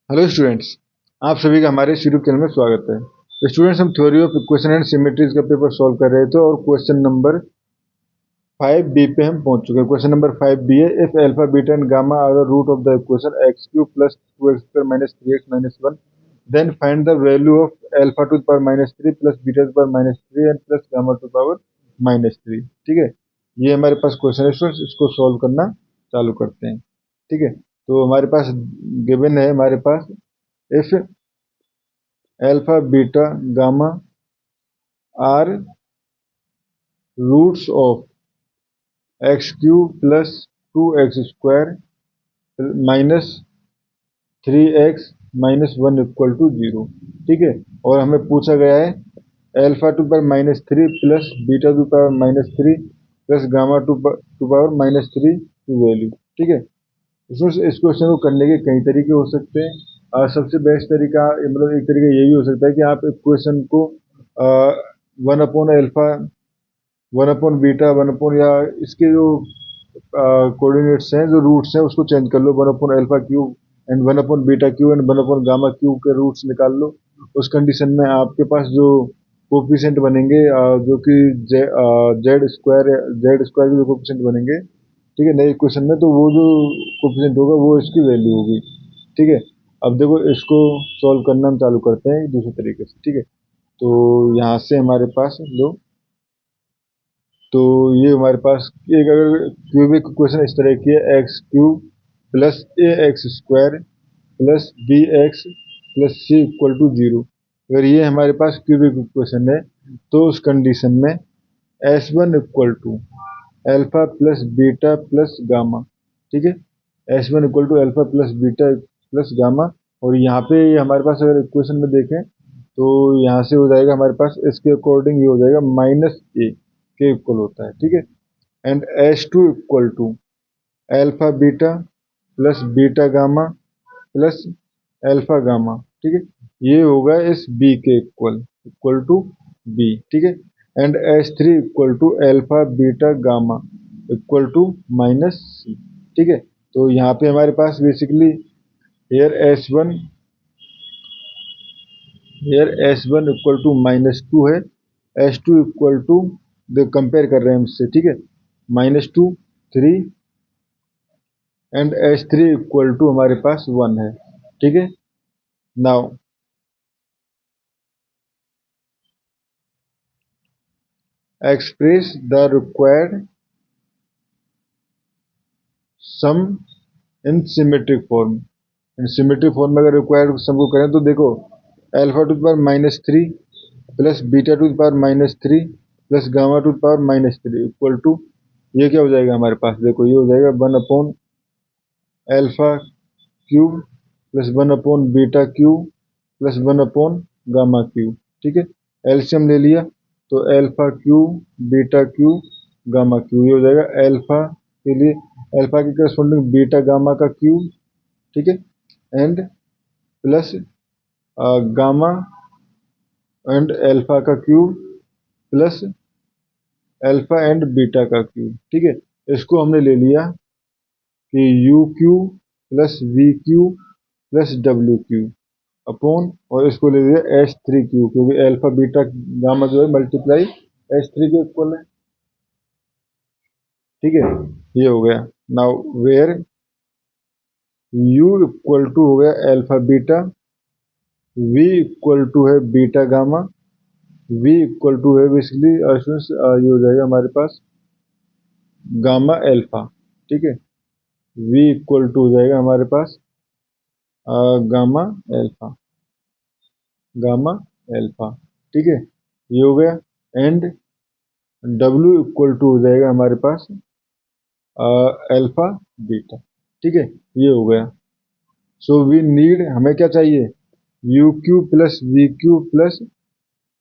Hello students, आप सभी का हमारे यूट्यूब चैनल में स्वागत है। स्टूडेंट्स, हम theory of equation and symmetries का पेपर सॉल्व कर रहे थे और क्वेश्चन नंबर 5 बी पे हम पहुंच चुके हैं। क्वेश्चन नंबर 5 बी है, if alpha beta and gamma are the root of the equation x cube plus 2x² minus 3x minus 1, then find the value of alpha to the power minus 3 plus beta to the power minus 3 and plus gamma to the power minus 3। ठीक है, ये हमारे पास question है students, इसको solve करना चालू करते हैं। ठीक है, तो हमारे पास गिवन है, हमारे पास if alpha beta gamma are roots of x cube plus 2x square minus 3x minus 1 equal to 0। ठीक है, और हमें पूछा गया है alpha to power minus 3 plus beta to power minus 3 plus gamma to power minus 3 की value. ठीक है, इसमें इस क्वेश्चन को करने के कई तरीके हो सकते हैं। सबसे बेस्ट तरीका, मतलब एक तरीका ये भी हो सकता है कि आप इक्वेशन को 1/अल्फा, 1/बीटा, 1/ या इसके जो कोऑर्डिनेट्स हैं, जो रूट्स हैं, उसको चेंज कर लो। 1/अल्फा क्यूब एंड 1/बीटा क्यूब एंड 1/गामा क्यूब के रूट्स निकाल लो। उस कंडीशन में आपके पास जो कोफिशिएंट बनेंगे, जो कि जेड स्क्वायर के जो कोफिशिएंट बनेंगे, ठीक है, नए इक्वेशन में, तो वो जो कोफिशिएंट होगा वो इसकी वैल्यू होगी। ठीक है, अब देखो इसको सॉल्व करना हम चालू करते हैं दूसरे तरीके से। ठीक है, तो यहाँ से हमारे पास लो, तो ये हमारे पास एक अगर क्यूबिक इक्वेशन इस तरह की है, x cube plus a x square plus b x plus c equal to 0। अगर ये हमारे पास क्यूबिक इक्वेशन है, तो उस कंडीशन में S one equal to alpha plus beta plus gamma. ठीक है, S one equal to alpha plus beta plus gamma. और यहाँ पे हमारे पास अगर इक्वेशन में देखें, तो यहाँ से हो जाएगा हमारे पास, इसके अकॉर्डिंग ये हो जाएगा माइनस ए के इक्वल होता है। ठीक है, and S two equal to alpha beta plus beta gamma plus alpha gamma. ठीक है, ये होगा इस बी के इक्वल टू बी। ठीक है, and S three equal to alpha beta gamma equal to minus C. ठीक है, तो यहाँ पे हमारे पास basically here S one equal to minus 2 है, S two equal to, compare कर रहे हैं हम इससे। ठीक है, -2 3 and S three equal to हमारे पास 1 है। ठीक है, now express the required sum in symmetric form. In symmetric form में अगर रिक्वायर्ड सम को करें, तो देखो alpha to the power minus 3 plus beta to the power minus 3 plus gamma to the power minus 3 equal to, ये क्या हो जाएगा हमारे पास, देखो ये हो जाएगा 1 upon alpha cube plus 1 upon beta cube plus 1 upon gamma cube. ठीक है, एलसीएम ले लिया, तो alpha cube beta cube gamma cube, ये हो जाएगा अल्फा के लिए अल्फा के करस्पॉन्डिंग बीटा गामा का क्यूब। ठीक है, and plus gamma and alpha का cube plus alpha and beta का क्यूब। ठीक है, इसको हमने ले लिया कि U cube plus V cube plus W cube upon, और इसको ले लिया एस थ्री क्यूब, क्योंकि अल्फा बीटा गामा जो है मल्टीप्लाई एस थ्री के इक्वल है। ठीक है, ये हो गया। Now where U equal to हो गया alpha beta, V equal to है beta gamma, V equal to है बेसिकली ये हो जाएगा हमारे पास गामा अल्फा। ठीक है, वी इक्वल टू हो जाएगा हमारे पास गामा अल्फा, गामा अल्फा। ठीक है, ये हो गया, एंड डब्ल्यू इक्वल टू हो जाएगा हमारे पास अल्फा बीटा। ठीक है, ये हो गया। सो वी नीड, हमें क्या चाहिए, you cube plus V cube plus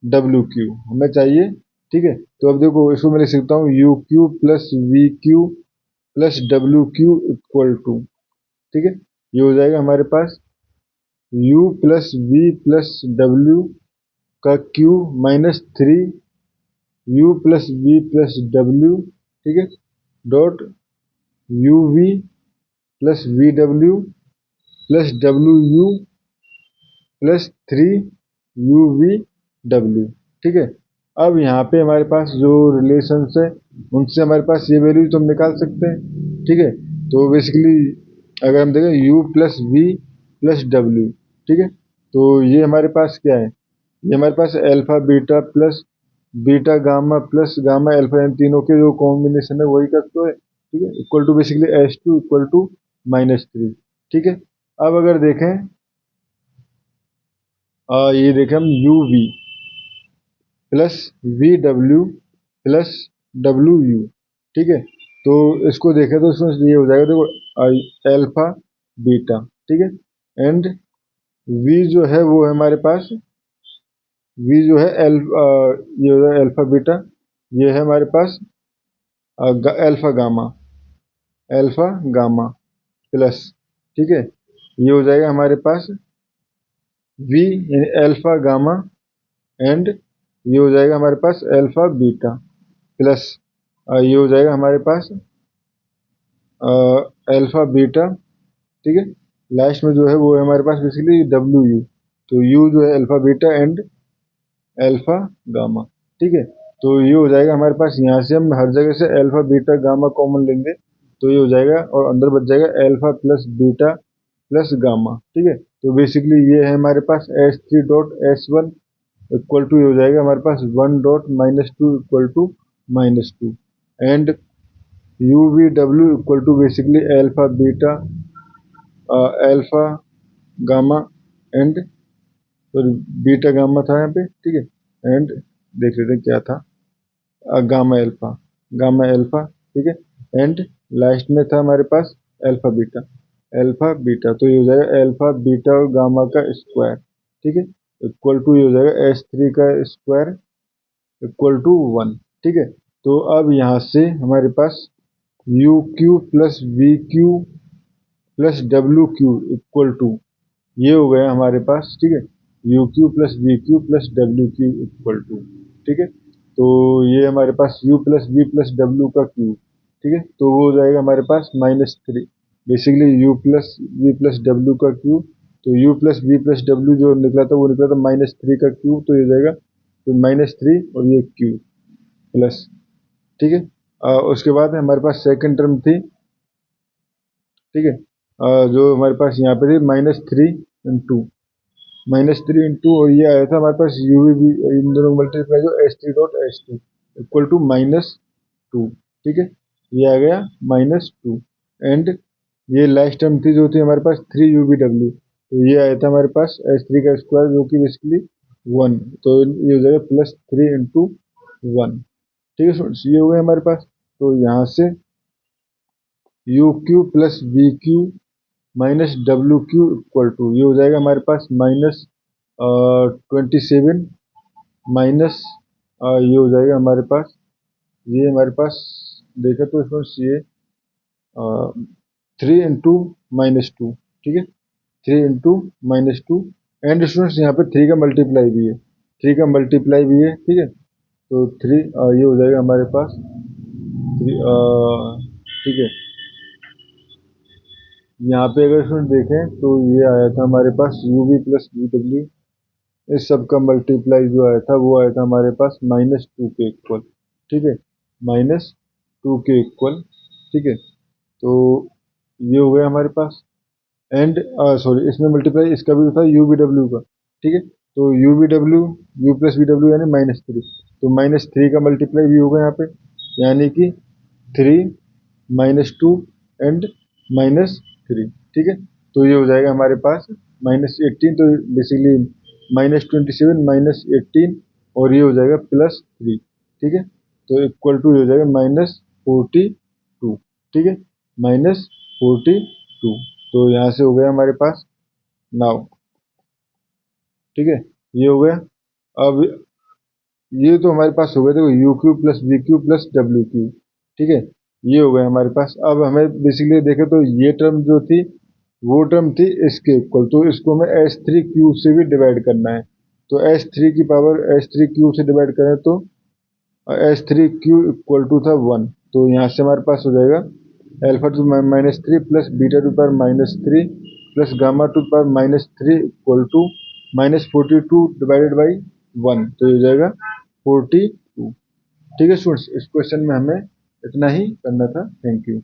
W Q हमें चाहिए। ठीक है, तो अब देखो इसको मैं लिख सकता हूँ U cube plus V cube plus W cube equal to, ठीक है, ये हो जाएगा हमारे पास u plus V plus W का cube minus 3 u plus V plus W. ठीक है, dot U V plus V W plus W U plus 3 UVW, ठीक है। अब यहाँ पे हमारे पास जो रिलेशंस है उनसे हमारे पास ये वैल्यू तो हम निकाल सकते हैं, ठीक है। तो बेसिकली अगर हम देखें U plus V plus W, ठीक है, तो ये हमारे पास क्या है, ये हमारे पास alpha beta plus beta gamma plus gamma alpha, इन तीनों के जो कॉम्बिनेशन है वही करते है, ठीक है, equal to basically S2 equal to -3, ठीक है। अब अगर देखें ये देखें हम UV plus VW plus WU, ठीक है। तो इसको देखें तो इसमें ये हो जाएगा, देखो अल्फा बीटा, ठीक है, एंड V जो है वो है हमारे पास, V जो है ये हो जाएगा अल्फा बीटा, ये है हमारे पास अल्फा गामा प्लस, ठीक है, ये हो जाएगा हमारे पास V यानी अल्फा गामा, एंड ये हो जाएगा हमारे पास अल्फा बीटा प्लस ये हो जाएगा हमारे पास अल्फा बीटा, ठीक है। लास्ट में जो है वो है हमारे पास बेसिकली WU, तो U जो है alpha beta and alpha gamma, ठीक है। तो ये हो जाएगा हमारे पास, यहाँ से हम हर जगह से अल्फा बीटा गामा कॉमन लेंगे तो ये हो जाएगा और अंदर बच जाएगा alpha plus beta plus gamma, ठीक है। तो बेसिकली ये है हमारे पास S3.S1 इक्वल टू, ये हो जाएगा हमारे पास 1.-2 equal to -2, and UVW equal to basically alpha beta alpha gamma and, sorry beta gamma था यहाँ पे, ठीक है, एंड देख लेते हैं क्या था, गामा अल्फा, ठीक है, एंड लास्ट में था हमारे पास अल्फा बीटा, तो ये हो जाएगा अल्फा बीटा और गामा का स्क्वायर, ठीक है, इक्वल टू ये हो जाएगा S3 का स्क्वायर इक्वल टू 1, ठीक है। तो अब यहाँ से हमारे पास UQ plus VQ plus WQ equal to, ये हो गया हमारे पास, ठीक है, UQ plus VQ plus WQ equal to, ठीक है। तो ये हमारे पास U plus V plus W का क्यूब, ठीक है, तो वो हो जाएगा हमारे पास -3, basically U plus V plus W का क्यूब, तो U plus V plus W जो निकला था वो निकला था -3 का क्यूब, तो ये हो जाएगा तो -3 और ये क्यूब प्लस, ठीक है। उसके बाद हमारे पास सेकंड टर्म थी, ठीक है, जो हमारे पास यहाँ पे थी -3 इंटू और ये आया था हमारे पास UV इन दोनों मल्टीप्लाई जो S3.S2 इक्वल टू -2, ठीक है, ये आ गया -2, एंड ये लास्ट टर्म थी जो थी हमारे पास 3UVW, तो ये आया था हमारे पास S3 का स्क्वायर जो कि बेसिकली 1, तो ये हो जाएगा +3 × 1, ठीक है स्टूडेंट्स, ये हो गया हमारे पास। तो यहाँ से UQ plus VQ minus WQ equal to, ये हो जाएगा हमारे पास -27 माइनस ये हो जाएगा हमारे पास, ये हमारे पास देखा तो इसमें ये 3 × -2, ठीक है, 3 × -2, एंड स्टूडेंट्स यहाँ पे 3 का मल्टीप्लाई भी है, 3 का मल्टीप्लाई भी है, ठीक है, तो 3 ये हो जाएगा हमारे पास 3, ठीक है। यहाँ पे अगर इसमें देखें तो ये आया था हमारे पास UV प्लस VW, इस सब का मल्टीप्लाई जो आया था वो आया था हमारे पास -2 के इक्वल, ठीक है, -2 के इक्वल, ठीक है। तो ये हो गया हमारे पास, एंड सॉरी इसमें मल्टीप्लाई इसका भी था UVW का, ठीक है, तो UVW U प्लस VW यानी -3, तो -3 का मल्टीप्लाई भी होगा यहाँ पे, यानी कि 3 -2 एंड -3, ठीक है। तो ये हो जाएगा हमारे पास -18, तो बेसिकली -27 -18 और ये हो जाएगा +3, ठीक है, तो इक्वल टू ये हो जाएगा -42, ठीक है, -42, तो यहाँ से हो गया हमारे पास नाउ, ठीक है, ये हो गया। अब ये तो हमारे पास हो गया, देखो UQ plus VQ plus WQ, ठीक है, ये हो गया हमारे पास। अब हमें बेसिकली देखें तो ये टर्म जो थी वो टर्म थी इसके इक्वल, तो इसको हमें S3 क्यूब से भी डिवाइड करना है, तो S3 की पावर S3 क्यूब से डिवाइड करें तो S3 क्यूब इक्वल टू था 1, तो यहाँ से हमारे पास हो जाएगा alpha to -3 plus beta to power -3 plus gamma to power -3 equal to -42 divided by 1, तो ये हो जाएगा 42। ठीक है स्टूडेंट्स, इस क्वेश्चन में हमें इतना ही करना था। Thank you.